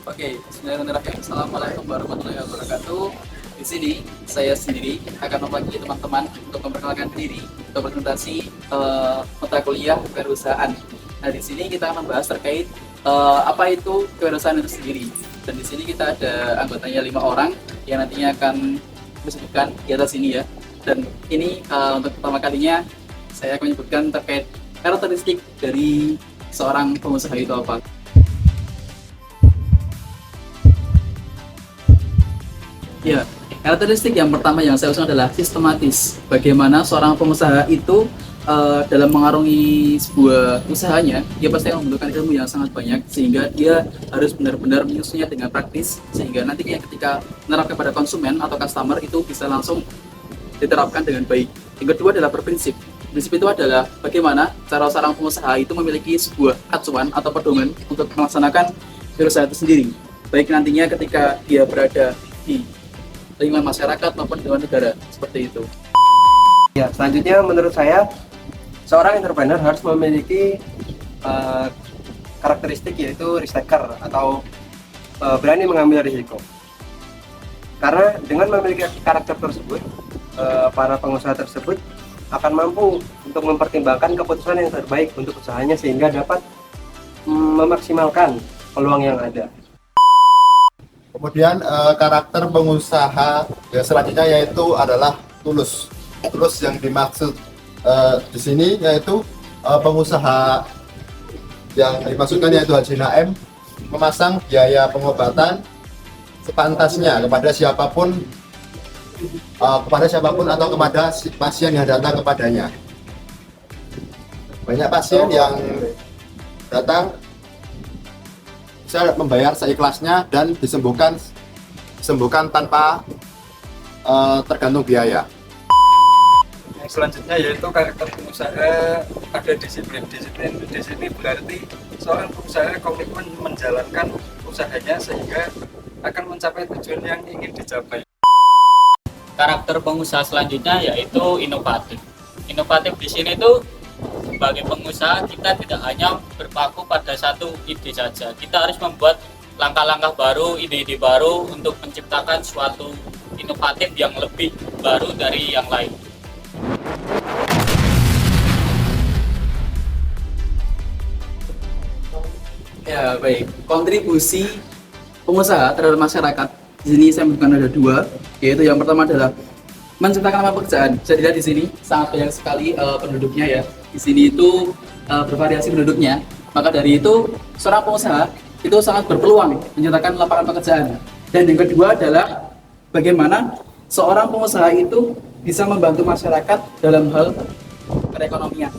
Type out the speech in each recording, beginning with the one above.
Oke, bismillahirrahmanirrahim. Assalamualaikum warahmatullahi wabarakatuh. Di sini saya sendiri akan mewakili teman-teman untuk memperkenalkan diri untuk presentasi mata kuliah kewirausahaan. Nah, di sini kita akan membahas terkait apa itu kewirausahaan itu sendiri. Dan di sini kita ada anggotanya 5 orang yang nantinya akan disebutkan di atas ini ya. Dan ini untuk pertama kalinya saya akan menyebutkan terkait karakteristik dari seorang pengusaha itu apa. Ya, karakteristik yang pertama yang saya usung adalah sistematis. Bagaimana seorang pengusaha itu dalam mengarungi sebuah usahanya, dia pasti akan membutuhkan ilmu yang sangat banyak sehingga dia harus benar-benar menyusunnya dengan praktis sehingga nantinya ketika menerapkan pada konsumen atau customer itu bisa langsung diterapkan dengan baik. Yang kedua adalah berprinsip. Prinsip itu adalah bagaimana cara seorang pengusaha itu memiliki sebuah acuan atau pedoman untuk melaksanakan usaha itu sendiri. Baik nantinya ketika dia berada di lingkungan masyarakat maupun lingkungan negara, seperti itu. Ya, selanjutnya menurut saya seorang entrepreneur harus memiliki karakteristik yaitu risk taker atau berani mengambil risiko. Karena dengan memiliki karakter tersebut, para pengusaha tersebut akan mampu untuk mempertimbangkan keputusan yang terbaik untuk usahanya sehingga dapat memaksimalkan peluang yang ada. Kemudian karakter pengusaha yang selanjutnya yaitu adalah tulus. Tulus yang dimaksud di sini yaitu pengusaha yang dimaksudkan yaitu Haji Naim memasang biaya pengobatan sepantasnya kepada siapapun atau kepada pasien yang datang kepadanya. Banyak pasien yang datang bisa membayar seikhlasnya dan disembuhkan tanpa tergantung biaya. Yang selanjutnya yaitu karakter pengusaha ada disiplin. Disiplin di sini berarti seorang pengusaha komitmen menjalankan usahanya sehingga akan mencapai tujuan yang ingin dicapai. Karakter pengusaha selanjutnya yaitu inovatif. Inovatif di sini tuh sebagai pengusaha kita tidak hanya berpaku pada satu ide saja. Kita harus membuat langkah-langkah baru, ide-ide baru untuk menciptakan suatu inovatif yang lebih baru dari yang lain. Ya, baik. Kontribusi pengusaha terhadap masyarakat. Di sini saya menyebutkan ada 2, yaitu yang pertama adalah menciptakan lapangan pekerjaan. Saya lihat di sini sangat banyak sekali penduduknya ya. Di sini itu bervariasi penduduknya. Maka dari itu seorang pengusaha itu sangat berpeluang menciptakan lapangan pekerjaan. Dan yang kedua adalah bagaimana seorang pengusaha itu bisa membantu masyarakat dalam hal perekonomian.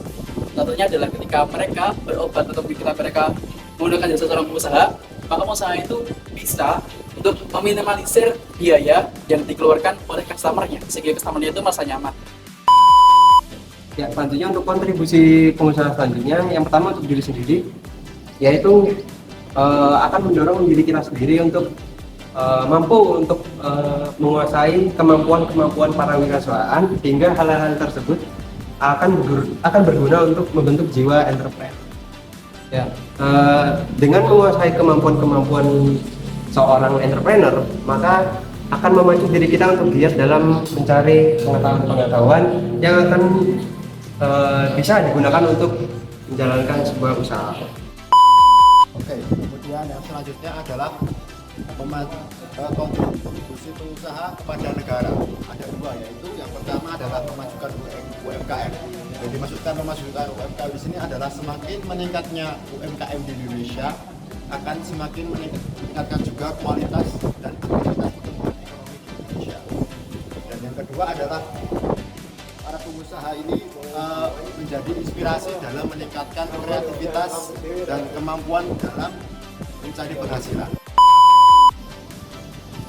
Contohnya adalah ketika mereka berobat atau ketika mereka menggunakan jasa seorang pengusaha, maka pengusaha itu bisa untuk meminimalisir biaya yang dikeluarkan oleh customer-nya sehingga customer-nya itu merasa nyaman. Ya, selanjutnya untuk kontribusi pengusaha selanjutnya, yang pertama untuk diri sendiri, yaitu akan mendorong diri kita sendiri untuk mampu untuk menguasai kemampuan para wirausahaan sehingga hal-hal tersebut akan berguna untuk membentuk jiwa entrepreneur. Ya, dengan menguasai kemampuan seorang entrepreneur, maka akan memacu diri kita untuk giat dalam mencari pengetahuan yang akan bisa digunakan untuk menjalankan sebuah usaha. Oke, kemudian yang selanjutnya adalah kontribusi pengusaha kepada negara. Ada 2, yaitu yang pertama adalah memajukan UMKM. Yang dimaksudkan memajukan UMKM di sini adalah semakin meningkatnya UMKM di Indonesia akan semakin meningkatkan juga kualitas dan aktivitas pertumbuhan ekonomi di Indonesia. Dan yang kedua adalah para pengusaha ini menjadi inspirasi dalam meningkatkan kreativitas dan kemampuan dalam mencari penghasilan.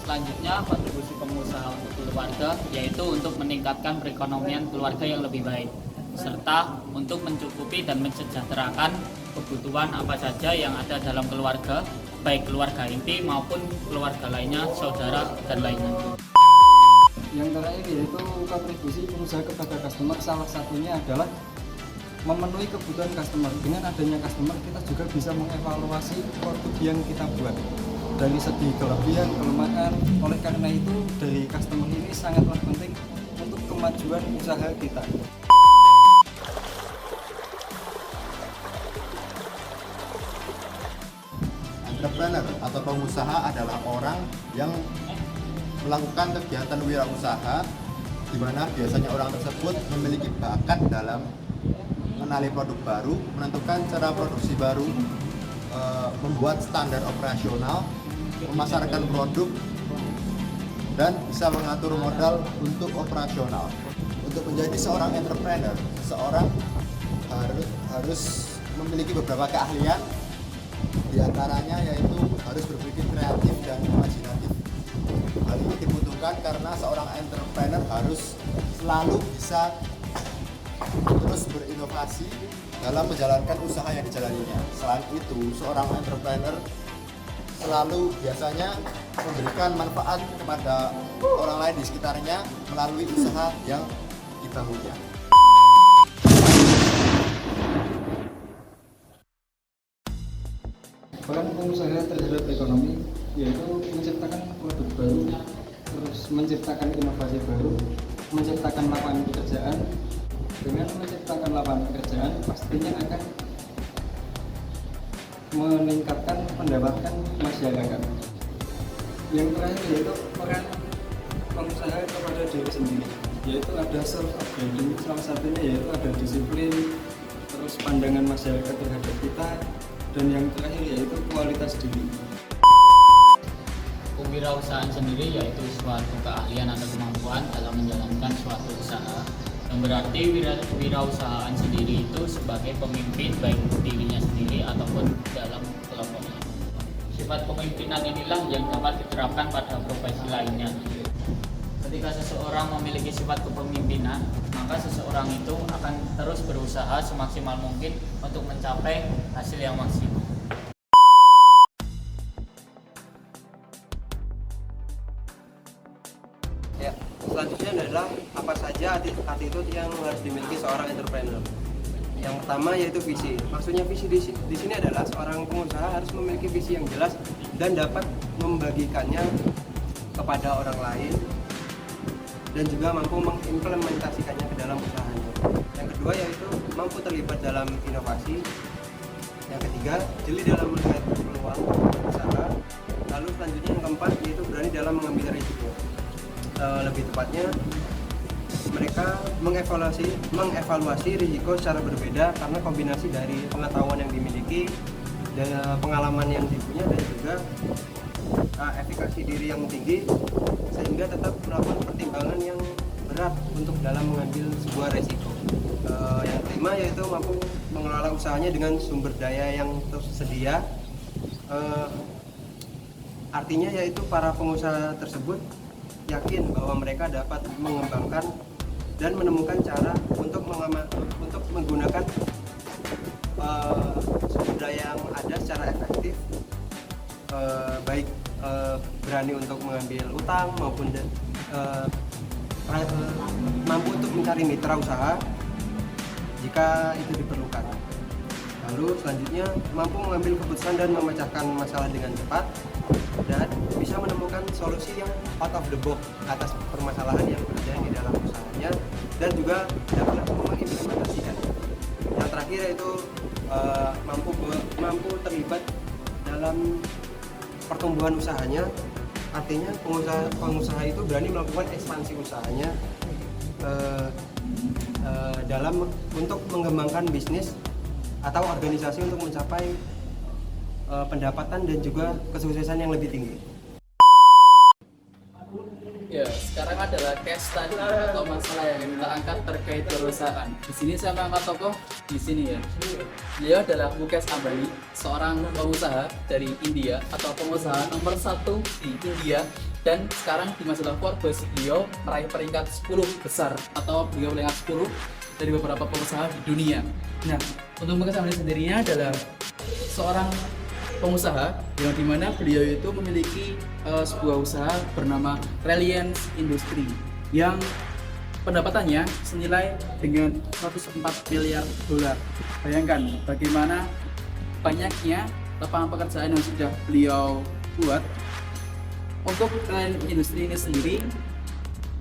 Selanjutnya kontribusi pengusaha untuk keluarga yaitu untuk meningkatkan perekonomian keluarga yang lebih baik serta untuk mencukupi dan mensejahterakan kebutuhan apa saja yang ada dalam keluarga, baik keluarga inti maupun keluarga lainnya, saudara dan lainnya. Yang terakhir yaitu kontribusi pengusaha kepada customer, salah satunya adalah memenuhi kebutuhan customer. Dengan adanya customer kita juga bisa mengevaluasi produk yang kita buat. dari segi kelebihan, kelemahan. Oleh karena itu dari customer ini sangatlah penting untuk kemajuan usaha kita. Entrepreneur atau pengusaha adalah orang yang melakukan kegiatan wirausaha di mana biasanya orang tersebut memiliki bakat dalam mengenali produk baru, menentukan cara produksi baru, membuat standar operasional, memasarkan produk, dan bisa mengatur modal untuk operasional. Untuk menjadi seorang entrepreneur, seseorang harus memiliki beberapa keahlian, di antaranya yaitu harus berpikir kreatif dan imajinatif. Hal ini dibutuhkan karena seorang entrepreneur harus selalu bisa terus berinovasi dalam menjalankan usaha yang dijalaninya. Selain itu, seorang entrepreneur selalu biasanya memberikan manfaat kepada orang lain di sekitarnya melalui usaha yang dibangunnya. Peran pengusaha terhadap ekonomi yaitu menciptakan produk baru, terus menciptakan inovasi baru, menciptakan lapangan pekerjaan. Dengan menciptakan lapangan pekerjaan pastinya akan meningkatkan pendapatan masyarakat. Yang terakhir yaitu peran pengusaha kepada diri sendiri, yaitu ada self upgrading, salah satunya yaitu ada disiplin, terus pandangan masyarakat terhadap kita, dan yang terakhir yaitu kualitas diri. Kewirausahaan sendiri yaitu suatu keahlian atau kemampuan dalam menjalankan suatu usaha, yang berarti wirausahaan sendiri itu sebagai pemimpin baik dirinya sendiri ataupun dalam kelompoknya. Sifat kepemimpinan inilah yang dapat diterapkan pada profesi lainnya. Ketika seseorang memiliki sifat kepemimpinan, maka seseorang itu akan terus berusaha semaksimal mungkin untuk mencapai hasil yang maksimal. Ya, selanjutnya adalah apa saja attitude yang harus dimiliki seorang entrepreneur. Yang pertama yaitu visi. Maksudnya visi di sini adalah seorang pengusaha harus memiliki visi yang jelas dan dapat membagikannya kepada orang lain, dan juga mampu mengimplementasikannya ke dalam usahanya. Yang kedua yaitu mampu terlibat dalam inovasi. Yang ketiga, jeli dalam melihat peluang usaha. Lalu selanjutnya yang keempat yaitu berani dalam mengambil risiko. Lebih tepatnya mereka mengevaluasi risiko secara berbeda karena kombinasi dari pengetahuan yang dimiliki, dan pengalaman yang dipunya, dan juga efikasi diri yang tinggi, sehingga tetap melakukan pertimbangan yang berat untuk dalam mengambil sebuah resiko. Yang kelima yaitu mampu mengelola usahanya dengan sumber daya yang tersedia. Artinya yaitu para pengusaha tersebut yakin bahwa mereka dapat mengembangkan dan menemukan cara untuk menggunakan sumber daya yang ada secara efektif, baik berani untuk mengambil utang maupun mampu untuk mencari mitra usaha jika itu diperlukan. Lalu selanjutnya mampu mengambil keputusan dan memecahkan masalah dengan cepat, dan bisa menemukan solusi yang out of the box atas permasalahan yang ada di dalam usahanya, dan juga dapat mengimplementasikan. Yang terakhir yaitu mampu terlibat dalam pertumbuhan usahanya. Artinya pengusaha itu berani melakukan ekspansi usahanya untuk mengembangkan bisnis atau organisasi untuk mencapai pendapatan dan juga kesuksesan yang lebih tinggi. Ya, sekarang adalah case study atau masalah yang kita angkat terkait perusahaan. Di sini saya mengangkat tokoh di sini ya. Beliau adalah Mukesh Ambani, seorang pengusaha dari India atau pengusaha nomor 1 di India, dan sekarang di majalah Forbes beliau meraih peringkat 10 besar atau beliau peringkat 10 dari beberapa pengusaha di dunia. Nah, untuk Mukesh Ambani sendirinya adalah seorang pengusaha yang dimana beliau itu memiliki sebuah usaha bernama Reliance Industry yang pendapatannya senilai dengan 104 miliar dolar. Bayangkan bagaimana banyaknya lapangan pekerjaan yang sudah beliau buat untuk industri ini sendiri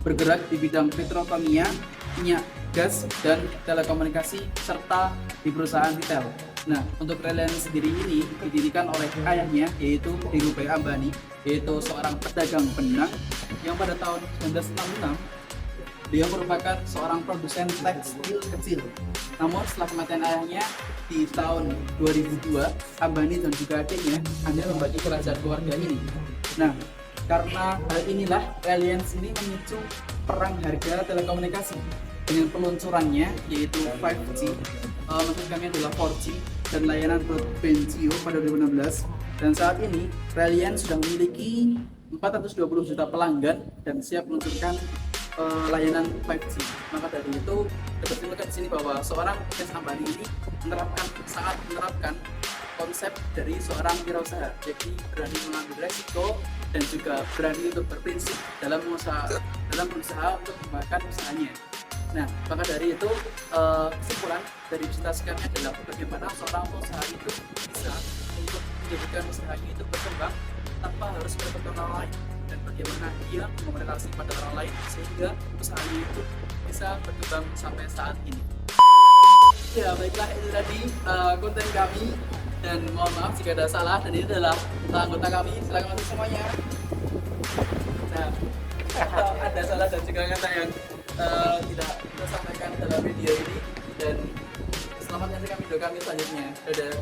bergerak di bidang petrokimia, minyak, gas, dan telekomunikasi, serta di perusahaan retail. Nah, untuk Reliance sendiri ini didirikan oleh ayahnya, yaitu Dhirubhai Ambani, yaitu seorang pedagang benang yang pada tahun 1966 dia merupakan seorang produsen tekstil kecil. Namun setelah kematian ayahnya di tahun 2002, Ambani dan juga adiknya hanya membagi kerajaan keluarga ini. Nah, karena hal inilah Reliance ini memicu perang harga telekomunikasi dengan peluncurannya yaitu 5G, maksud kami adalah 4G dan layanan broadband Jio pada 2016. Dan saat ini Reliance sudah memiliki 420 juta pelanggan dan siap meluncurkan layanan 5G. Maka dari itu dapat disimpulkan di sini bahwa seorang Mukesh Ambani ini sangat menerapkan konsep dari seorang wirausaha, jadi berani mengambil resiko dan juga berani untuk berprinsip dalam berusaha untuk mengembangkan usahanya. Nah, maka dari itu kesimpulan dari bisnis kami adalah bagaimana seorang pengusaha itu bisa untuk menjadikan usahanya itu berkembang tanpa harus bergantung orang lain, dan bagaimana dia memrelasi pada orang lain sehingga usahanya itu bisa berkembang sampai saat ini. Ya, baiklah, itu tadi konten kami, dan mohon maaf jika ada salah, dan ini adalah anggota kami. Silakan masuk semuanya. Nah, ada salah dan juga kata yang tidak kita sampaikan dalam video ini, dan selamat menyaksikan video kami selanjutnya. Dadah.